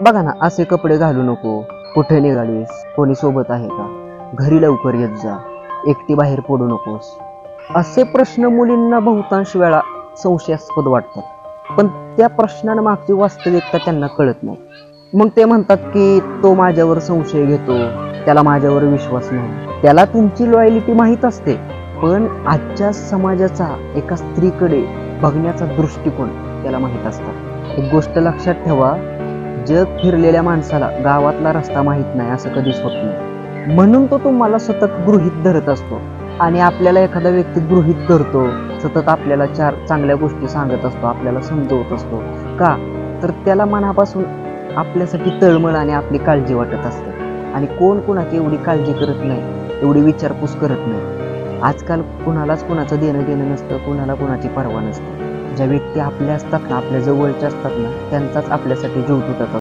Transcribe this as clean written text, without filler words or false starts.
बघा ना, असे कपडे घालू नको, कुठे निघालीस, कोणी सोबत आहे का, घरी लवकर येत जा, एकटी बाहेर पडू नकोस, असे प्रश्न मुलींना बहुतांश वेळा संशयास्पद वाटतात. पण त्या प्रश्नांमागची वास्तविकता त्यांना कळत नाही. मग ते म्हणतात की तो माझ्यावर संशय घेतो, त्याला माझ्यावर विश्वास नाही. त्याला तुमची लॉयलिटी माहीत असते, पण आजच्या समाजाचा एका स्त्रीकडे बघण्याचा दृष्टिकोन त्याला माहीत असतात. एक गोष्ट लक्षात ठेवा, जग फिरलेल्या माणसाला गावातला रस्ता माहीत नाही असं कधीच होत नाही. म्हणून तो तुम्हाला सतत गृहीत धरत असतो. आणि आपल्याला एखादा व्यक्ती गृहीत धरतो, सतत आपल्याला 4 चांगल्या गोष्टी सांगत असतो, आपल्याला समजवत असतो. का तर त्याला मनापासून आपल्यासाठी तळमळ आणि आपली काळजी वाटत असते. आणि कोण कुणाची एवढी काळजी करत नाही, एवढी विचारपूस करत नाही. आजकाल कुणालाच कुणाचं देणं नसतं, कुणाला कुणाची पर्वा नसते. ज्या व्यक्ती आपल्या असतात ना, आपल्या जवळच्या असतात ना, त्यांचाच आपल्यासाठी जीव तुटत असतो.